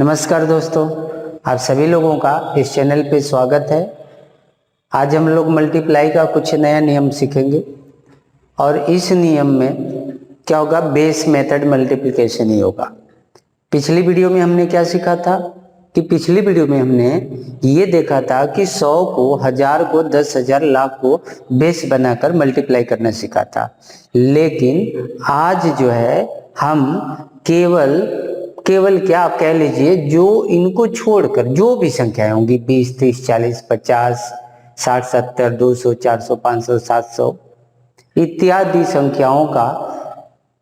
नमस्कार दोस्तों, आप सभी लोगों का इस चैनल पे स्वागत है। आज हम लोग मल्टीप्लाई का कुछ नया नियम सीखेंगे और इस नियम में क्या होगा, बेस मेथड मल्टीप्लिकेशन ही होगा। पिछली वीडियो में हमने क्या सीखा था कि पिछली वीडियो में हमने ये देखा था कि 100 को, 1000 को, 10,000, लाख को बेस बनाकर मल्टीप्लाई करना सीखा था। लेकिन आज जो है हम केवल क्या आप कह लीजिए, जो इनको छोड़कर जो भी संख्याएं होंगी 20, 30, 40, 50, 60, 70, 200, 400, 500, 700 इत्यादि संख्याओं का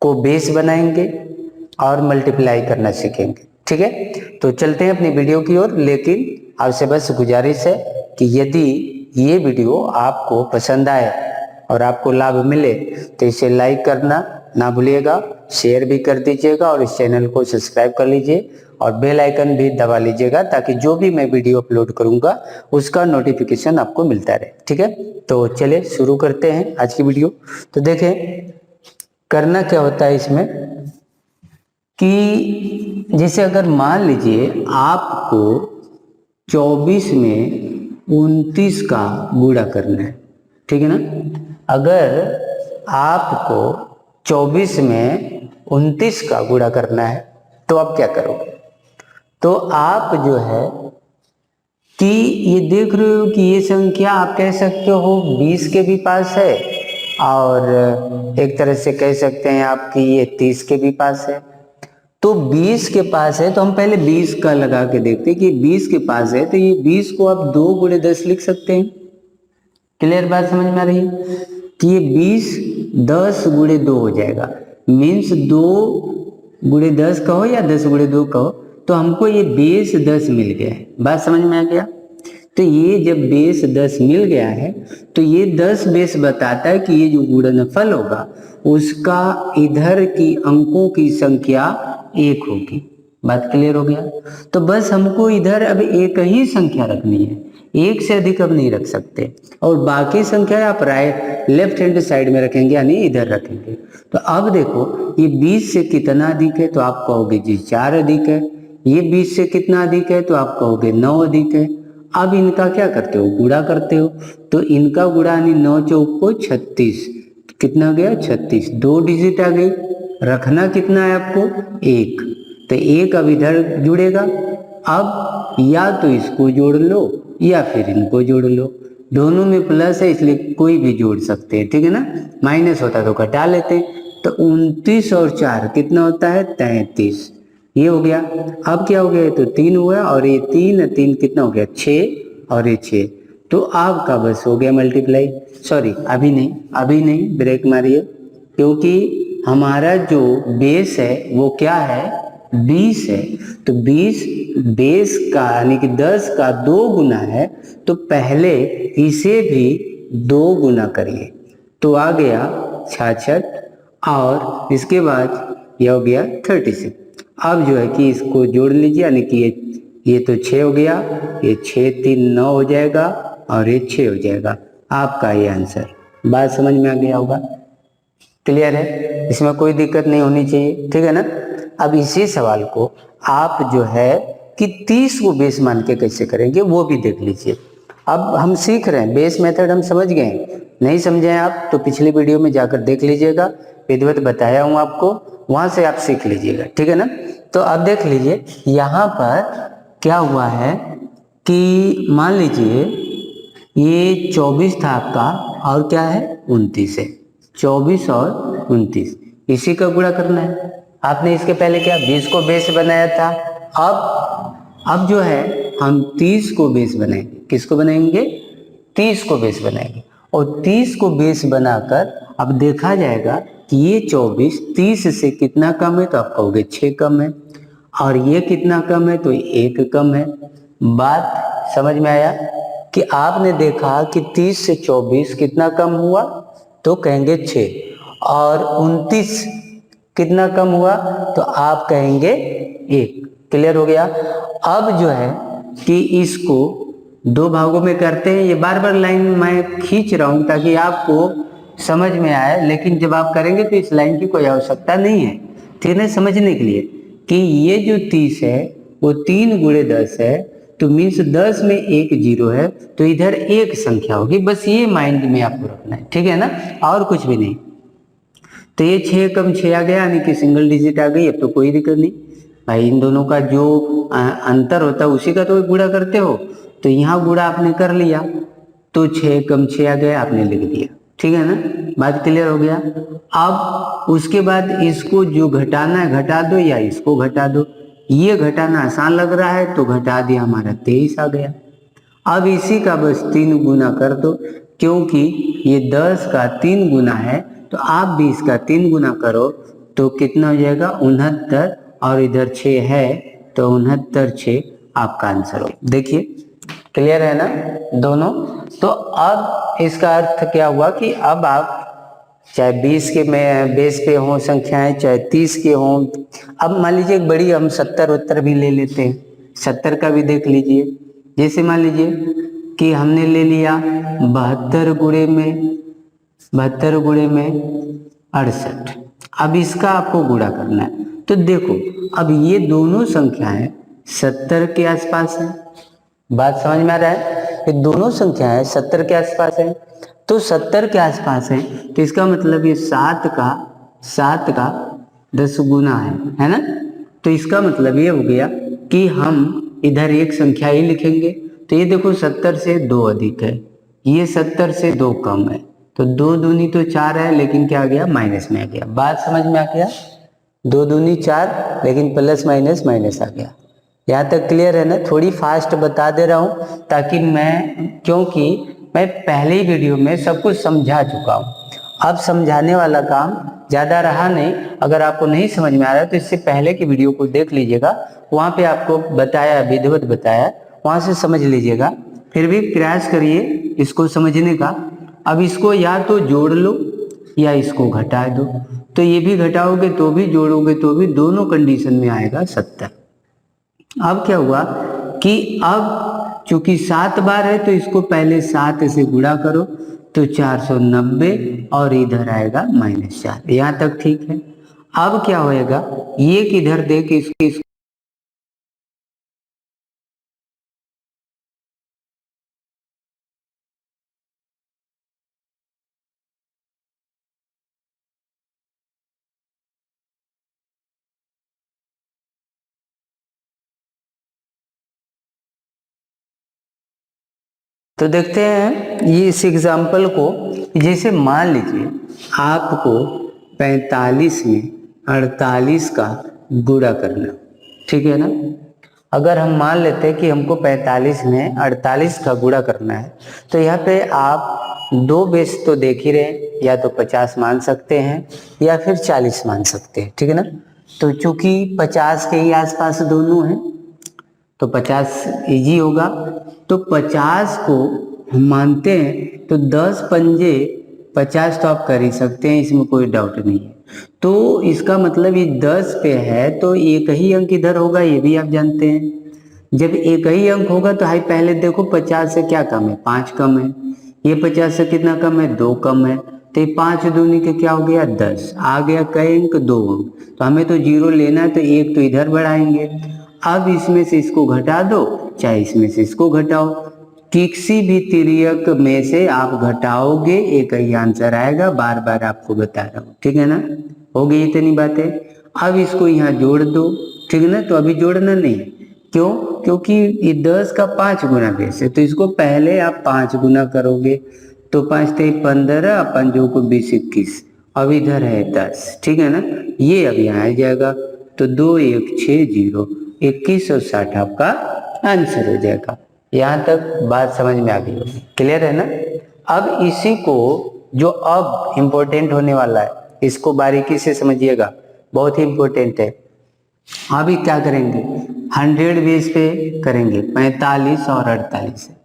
को बेस बनाएंगे और मल्टीप्लाई करना सीखेंगे। ठीक है, तो चलते हैं अपनी वीडियो की ओर। लेकिन आपसे बस गुजारिश है कि यदि ये वीडियो आपको पसंद आए और आपको लाभ मिले तो इसे लाइक करना ना भूलिएगा, शेयर भी कर दीजिएगा और इस चैनल को सब्सक्राइब कर लीजिए और बेल आइकन भी दबा लीजिएगा ताकि जो भी मैं वीडियो अपलोड करूंगा उसका नोटिफिकेशन आपको मिलता रहे। ठीक है, तो चलिए शुरू करते हैं आज की वीडियो। तो देखें करना क्या होता है इसमें कि जैसे अगर मान लीजिए आपको 24 में 29 का गुणा करना है, ठीक है ना। अगर आपको 24 में 29 का गुणा करना है तो आप क्या करोगे? तो आप जो है कि ये देख रहे हो कि ये संख्या आप कह सकते हो 20 के भी पास है और एक तरह से कह सकते हैं आप कि ये 30 के भी पास है। तो 20 के पास है तो हम पहले 20 का लगा के देखते हैं कि 20 के पास है तो ये 20 को आप 2 गुणे 10 लिख सकते हैं। क्लियर बात समझ में आ रही है कि ये 20 10 गुणे 2 हो जाएगा, मीन्स 2 गुणे 10 कहो या 10 गुणे 2 कहो, तो हमको ये बेस 10 मिल गया है। बात समझ में आ गया? तो ये जब बेस 10 मिल गया है तो ये 10 बेस बताता है कि ये जो गुणनफल होगा उसका इधर की अंकों की संख्या 1 होगी। बात क्लियर हो गया? तो बस हमको इधर अब एक ही संख्या रखनी है, एक से अधिक अब नहीं रख सकते और बाकी संख्या आप लेफ्ट हैंड साइड में रखेंगे, यानी इधर रखेंगे। तो अब देखो ये 20 से कितना अधिक है तो आप कहोगे जी 4 अधिक है। ये 20 से कितना अधिक है तो आप कहोगे 9 अधिक है। अब इनका क्या करते हो, गुणा करते हो। तो इनका गुणा यानी 9 चौक को 36, कितना हो गया 36, 2 डिजिट आ गई। रखना कितना है आपको 1, तो 1 अब इधर जुड़ेगा। अब या तो इसको जोड़ लो या फिर इनको जोड़ लो, दोनों में प्लस है इसलिए कोई भी जोड़ सकते हैं। ठीक है ना, माइनस होता तो घटा लेते हैं। तो 29 और 4 कितना होता है 33, ये हो गया। अब क्या हो गया, तो 3 हुआ और ये 3 कितना हो गया 6 और ये 6। तो आपका बस हो गया मल्टीप्लाई। सॉरी अभी नहीं, ब्रेक मारिए, क्योंकि हमारा जो बेस है वो क्या है 20 है। तो 20 बेस का यानी कि 10 का 2 गुना है, तो पहले इसे भी 2 गुना करिए तो आ गया 66 और इसके बाद यह हो गया 36। अब जो है कि इसको जोड़ लीजिए, यानी कि ये तो 6 हो गया, ये 6 3 9 हो जाएगा और ये 6 हो जाएगा। आपका ये आंसर। बात समझ में आ गया होगा? क्लियर है, इसमें कोई दिक्कत नहीं होनी चाहिए। ठीक है ना। अब इसी सवाल को आप जो है कि 30 को बेस मान के कैसे करेंगे वो भी देख लीजिए। अब हम सीख रहे हैं बेस मेथड, हम समझ गए। नहीं समझे आप तो पिछली वीडियो में जाकर देख लीजिएगा, विधिवत बताया हूँ आपको, वहां से आप सीख लीजिएगा। ठीक है ना। तो अब देख लीजिए यहाँ पर क्या हुआ है कि मान लीजिए ये 24 था आपका और क्या है 29 है। 24 और 29 इसी का गुणा करना है। आपने इसके पहले क्या 20 को बेस बनाया था। अब जो है हम 30 को बेस बनाएंगे। किसको बनाएंगे? 30 को बेस बनाएंगे और 30 को बेस बनाकर अब देखा जाएगा कि ये 24 30 से कितना कम है तो आप कहोगे 6 कम है और ये कितना कम है तो 1 कम है। बात समझ में आया कि आपने देखा कि 30 से 24 कितना कम हुआ तो कहेंगे 6 और 29 कितना कम हुआ तो आप कहेंगे 1। क्लियर हो गया? अब जो है कि इसको 2 भागों में करते हैं। ये बार बार लाइन मैं खींच रहा हूं ताकि आपको समझ में आए, लेकिन जब आप करेंगे तो इस लाइन की कोई आवश्यकता नहीं है। ठीक है, समझने के लिए कि ये जो 30 है वो 3 × 10 है, तो मीन्स 10 में एक जीरो है, तो इधर एक संख्या होगी। बस ये माइंड में आपको रखना है, ठीक है ना, और कुछ भी नहीं। तो ये 6 कम 6 आ गया, यानी कि सिंगल डिजिट आ गई। अब तो कोई दिक्कत नहीं भाई, इन दोनों का जो अंतर होता है उसी का तो गुणा करते हो। तो यहाँ गुणा आपने कर लिया, तो 6 कम 6 आ गया, आपने लिख दिया, ठीक है ना, बात क्लियर हो गया। अब उसके बाद इसको जो घटाना है घटा दो, या इसको घटा दो। ये घटाना आसान लग रहा है तो घटा दिया, हमारा 23 आ गया। अब इसी का बस 3 गुना कर दो, क्योंकि ये 10 का 3 गुना है, तो आप भी इसका 3 गुना करो, तो कितना हो जाएगा 69, और इधर 6 है, तो 69 6 आपका आंसर हो। देखिए क्लियर है ना दोनों। तो अब इसका अर्थ क्या हुआ कि अब आप चाहे 20 के में बेस पे हों संख्याएं, चाहे 30 के हों। अब मान लीजिए एक बड़ी, हम 70 उत्तर भी ले लेते हैं, 70 का भी देख लीजिए। जैसे मान लीजिए कि हमने ले लिया 72 गुणे में 68। अब इसका आपको गुणा करना है, तो देखो अब ये दोनों संख्याएं 70 के आसपास है। बात समझ में आ रहा है, ये दोनों संख्याएं 70 के आसपास है। तो 70 के आसपास है, तो इसका मतलब ये 7 का 10 गुना है ना। तो इसका मतलब ये हो गया कि हम इधर एक संख्या ही लिखेंगे। तो ये देखो 70 से 2 अधिक है, ये 70 से 2 कम है, तो 2 दूनी तो 4 है, लेकिन क्या आ गया माइनस में आ गया। बात समझ में आ गया, 2 दूनी 4, लेकिन प्लस माइनस माइनस आ गया। यहाँ तक क्लियर है ना। थोड़ी फास्ट बता दे रहा हूँ ताकि क्योंकि मैं पहले ही वीडियो में सब कुछ समझा चुका हूँ, अब समझाने वाला काम ज़्यादा रहा नहीं। अगर आपको नहीं समझ में आ रहा है तो इससे पहले की वीडियो को देख लीजिएगा, वहाँ पे आपको बताया, विधिवत बताया, वहाँ से समझ लीजिएगा। फिर भी प्रयास करिए इसको समझने का। अब इसको या तो जोड़ लो या इसको घटा दो, तो ये भी घटाओगे तो भी, जोड़ोगे तो भी, दोनों कंडीशन में आएगा 70। अब क्या हुआ कि अब चूंकि 7 बार है, तो इसको पहले 7 से गुणा करो, तो 490, और इधर आएगा -4। यहाँ तक ठीक है। अब क्या होएगा, ये किधर दे के इसकी तो देखते हैं ये इस एग्जाम्पल को। जैसे मान लीजिए आपको 45 में 48 का गुणा करना, ठीक है ना। अगर हम मान लेते हैं कि हमको 45 में 48 का गुणा करना है, तो यहाँ पे आप 2 बेस तो देख ही रहे, या तो 50 मान सकते हैं या फिर 40 मान सकते हैं, ठीक है ना। तो चूंकि 50 के ही आसपास दोनों हैं, तो 50 इजी होगा। तो 50 को हम मानते हैं, तो 10 पंजे 50 तो आप कर ही सकते हैं, इसमें कोई डाउट नहीं है। तो इसका मतलब ये 10 पे है, तो एक ही अंक इधर होगा, ये भी आप जानते हैं। जब एक ही अंक होगा तो हाई पहले देखो 50 से क्या कम है, 5 कम है। ये 50 से कितना कम है, 2 कम है। तो 5 दूनी के क्या हो गया 10 आ गया, कई अंक 2 अंक। तो हमें तो 0 लेना है, तो एक तो इधर बढ़ाएंगे। अब इसमें से इसको घटा दो, चाहे इसमें से इसको घटाओ, किसी भी तिर्यक में से आप घटाओगे एक ही आंसर आएगा। बार बार आपको बता रहा हूँ, ठीक है ना। हो गई इतनी बातें। अब इसको यहाँ जोड़ दो, ठीक है ना। तो अभी जोड़ना नहीं, क्यों, क्योंकि ये 10 का 5 गुना बेस है, तो इसको पहले आप 5 गुना करोगे, तो 5 × 3 = 15, 5 को 20 21, अब इधर है 10, ठीक है ना। ये अब यहाँ आ जाएगा, तो 2 1 6 0 21 और 60 आपका आंसर हो जाएगा। यहाँ तक बात समझ में आ गई होगी, क्लियर है ना। अब इसी को जो अब इम्पोर्टेंट होने वाला है, इसको बारीकी से समझिएगा, बहुत ही इम्पोर्टेंट है। अभी क्या करेंगे, 100 बेस पे करेंगे, 45 और 48 है।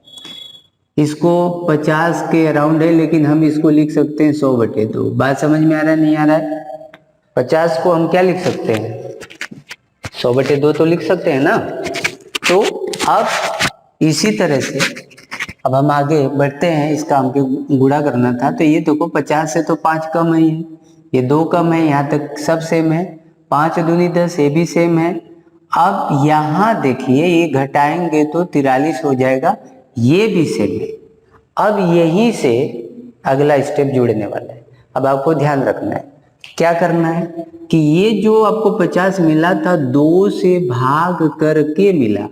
इसको 50 के अराउंड है, लेकिन हम इसको लिख सकते हैं 100/2। बात समझ में आ रहा है, नहीं आ रहा है। 50 को हम क्या लिख सकते हैं, 100/2 तो लिख सकते हैं ना। तो अब इसी तरह से अब हम आगे बढ़ते हैं। इसका हमको गुणा करना था, तो ये देखो 50 से तो 5 कम है, ये 2 कम है, यहाँ तक सब सेम है। 5 दूनी 10, ये भी सेम है। अब यहाँ देखिए ये घटाएंगे तो 43 हो जाएगा, ये भी सेम है। अब यहीं से अगला स्टेप जुड़ने वाला है। अब आपको ध्यान रखना है, क्या करना है कि ये जो आपको 50 मिला था 2 से भाग करके मिला।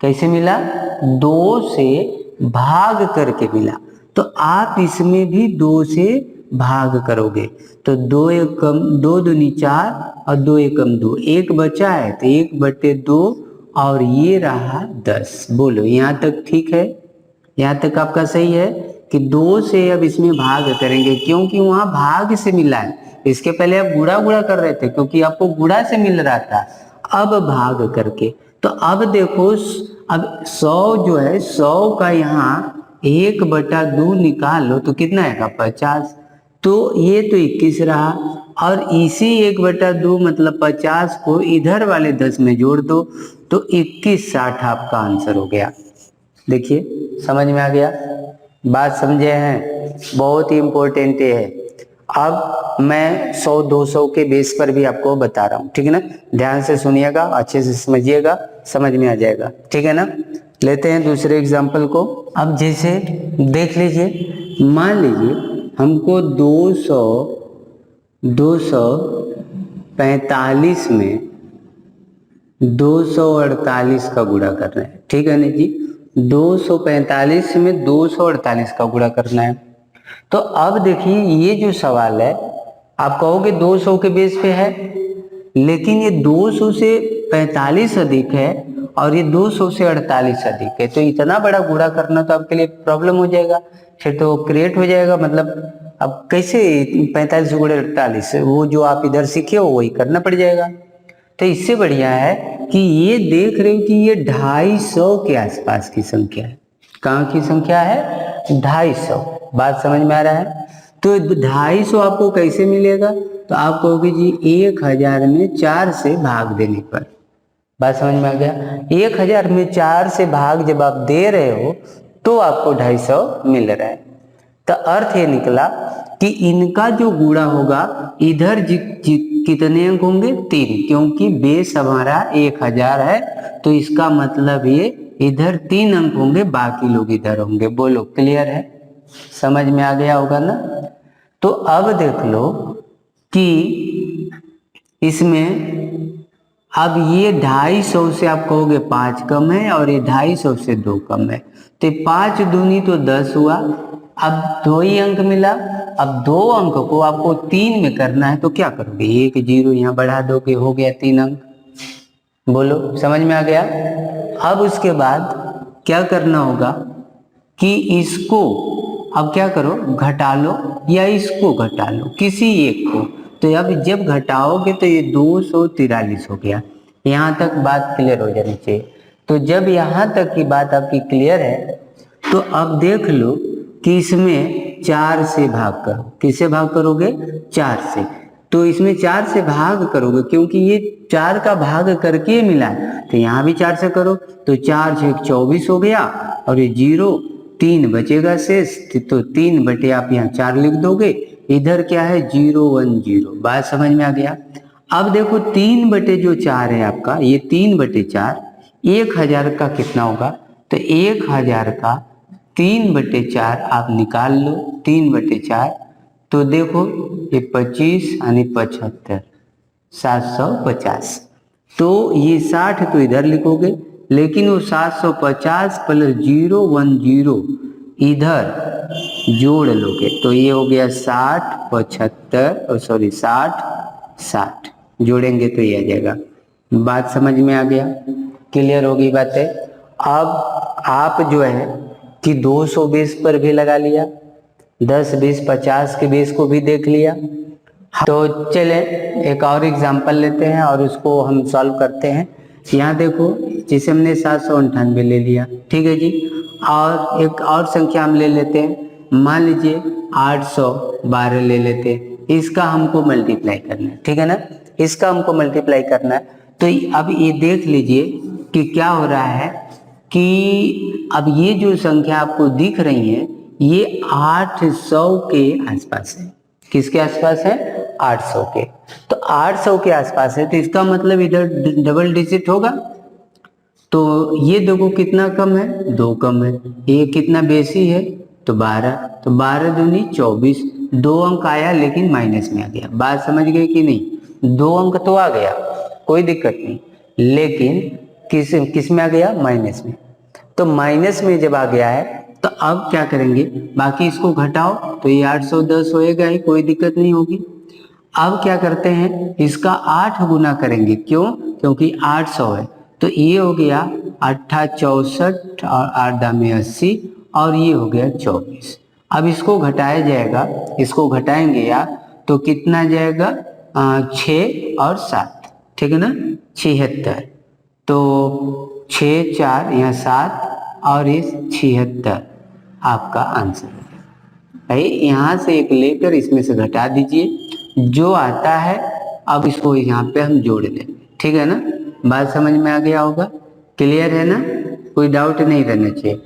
कैसे मिला? 2 से भाग करके मिला। तो आप इसमें भी 2 से भाग करोगे तो 2 एकम 2 दूनी 4 और 2 एकम 2, 1 बचा है तो 1/2 और ये रहा 10। बोलो यहाँ तक ठीक है? यहाँ तक आपका सही है कि 2 से अब इसमें भाग करेंगे क्योंकि वहां भाग से मिला है। इसके पहले आप गुणा गुणा कर रहे थे क्योंकि आपको गुणा से मिल रहा था, अब भाग करके। तो अब देखो अब 100 जो है 100 का यहाँ 1/2 निकाल लो तो कितना आएगा? 50। तो ये तो 21 रहा और इसी 1/2 मतलब 50 को इधर वाले 10 में जोड़ दो तो 21/60 आपका आंसर हो गया। देखिए समझ में आ गया? बात समझे हैं? बहुत ही इंपॉर्टेंट है। अब मैं 100-200 के बेस पर भी आपको बता रहा हूँ, ठीक है ना? ध्यान से सुनिएगा, अच्छे से समझिएगा, समझ में आ जाएगा, ठीक है ना? लेते हैं दूसरे एग्जाम्पल को। अब जैसे देख लीजिए, मान लीजिए हमको 245 में 248 का गुणा करना है, ठीक है ना जी? 245 में 248 का गुणा करना है। तो अब देखिए ये जो सवाल है, आप कहोगे 200 के बेस पे है, लेकिन ये 200 से 45 अधिक है और ये 200 से 48 अधिक है, तो इतना बड़ा गुणा करना तो आपके लिए प्रॉब्लम हो जाएगा, फिर तो क्रिएट हो जाएगा। मतलब अब कैसे 45 गुणे 48, वो जो आप इधर सीखे हो वही करना पड़ जाएगा। तो इससे बढ़िया है कि ये देख रहे हो कि ये 250 के आसपास की संख्या है। कहाँ की संख्या है? 250। बात समझ में आ रहा है? तो 250 आपको कैसे मिलेगा? तो आप कहोगे जी 1000 में 4 से भाग देने पर। बात समझ में आ गया? 1000 में 4 से भाग जब आप दे रहे हो तो आपको 250 मिल रहा है। तो अर्थ ये निकला कि इनका जो गुणा होगा इधर कितने अंक होंगे? 3, क्योंकि बेस हमारा 1000 है तो इसका मतलब ये इधर 3 अंक होंगे, बाकी लोग इधर होंगे। बोलो क्लियर है? समझ में आ गया होगा ना? तो अब देख लो कि इसमें अब ये 250 से आप कहोगे 5 कम है और ये 250 से 2 कम है, तो 5 दूनी तो 10 हुआ। अब 2 ही अंक मिला, अब 2 अंक को आपको 3 में करना है तो क्या करोगे? 1 0 यहाँ बढ़ा दोगे, हो गया 3 अंक। बोलो समझ में आ गया? अब उसके बाद क्या करना होगा कि इसको अब क्या करो, घटा लो या इसको घटा लो, किसी एक को। तो अब जब घटाओगे तो ये 243 हो गया। यहाँ तक बात क्लियर हो जानी चाहिए। तो जब यहाँ तक की बात आपकी क्लियर है तो अब देख लो कि इसमें 4 से भाग करो। किससे भाग करोगे? 4 से। तो इसमें 4 से भाग करोगे क्योंकि ये 4 का भाग करके मिला है, तो यहाँ भी 4 से करो तो 4 से 24 हो गया और ये 0, 3 बचेगा शेष, तो 3 बटे आप यहाँ 4 लिख दोगे, इधर क्या है 0 1 0। बात समझ में आ गया? अब देखो 3 बटे जो 4 है आपका, ये 3 बटे 4 1000 का कितना होगा? तो 1000 का 3 बटे 4 आप निकाल लो, 3 बटे 4 तो देखो ये 25 यानी 75, 750। तो ये 60 तो इधर लिखोगे, लेकिन वो 750 प्लस 0 1 0 इधर जोड़ लोगे तो ये हो गया 60 75 सॉरी 60 60 जोड़ेंगे तो ये आ जाएगा। बात समझ में आ गया? क्लियर होगी बातें? अब आप जो है कि 200 बेस पर भी लगा लिया, 10 20 50 के बेस को भी देख लिया। तो चले एक और एग्जांपल लेते हैं और उसको हम सॉल्व करते हैं। यहाँ देखो जिसे हमने 798 ले लिया, ठीक है जी। और एक और संख्या हम ले लेते हैं, मान लीजिए 812 ले लेते हैं, इसका हमको मल्टीप्लाई करना है, ठीक है ना? इसका हमको मल्टीप्लाई करना है। तो अब ये देख लीजिए कि क्या हो रहा है कि अब ये जो संख्या आपको दिख रही है ये 800 के आसपास है। किसके आसपास है? 800 के, तो 800 के आसपास है, तो इसका मतलब इधर डबल डिजिट होगा। तो ये देखो कितना कम है, 2 कम है। ये कितना बेसी है, तो 12, तो 12 दूनी 24, 2 अंक आया लेकिन माइनस में आ गया। बात समझ गए कि नहीं? 2 अंक तो आ गया, कोई दिक्कत नहीं, लेकिन किस में आ गया? माइनस में। तो माइनस में जब आ गया है तो अब क्या करेंगे, बाकी इसको घटाओ तो ये 810 होएगा ही, कोई दिक्कत नहीं होगी। अब क्या करते हैं, इसका 8 गुना करेंगे, क्यों? क्योंकि 800 है, तो ये हो गया 8 64 और 8 दामे 80, और ये हो गया 24। अब इसको घटाया जाएगा, इसको घटाएंगे यार, तो कितना जाएगा? 6 और 7, ठीक है ना, 76। तो 6 4 यहाँ 7 और इस 76 आपका आंसर है भाई। यहाँ से एक लेकर इसमें से घटा दीजिए, जो आता है अब इसको यहाँ पे हम जोड़ लेंगे, ठीक है ना। बात समझ में आ गया होगा, क्लियर है ना, कोई डाउट नहीं रहना चाहिए।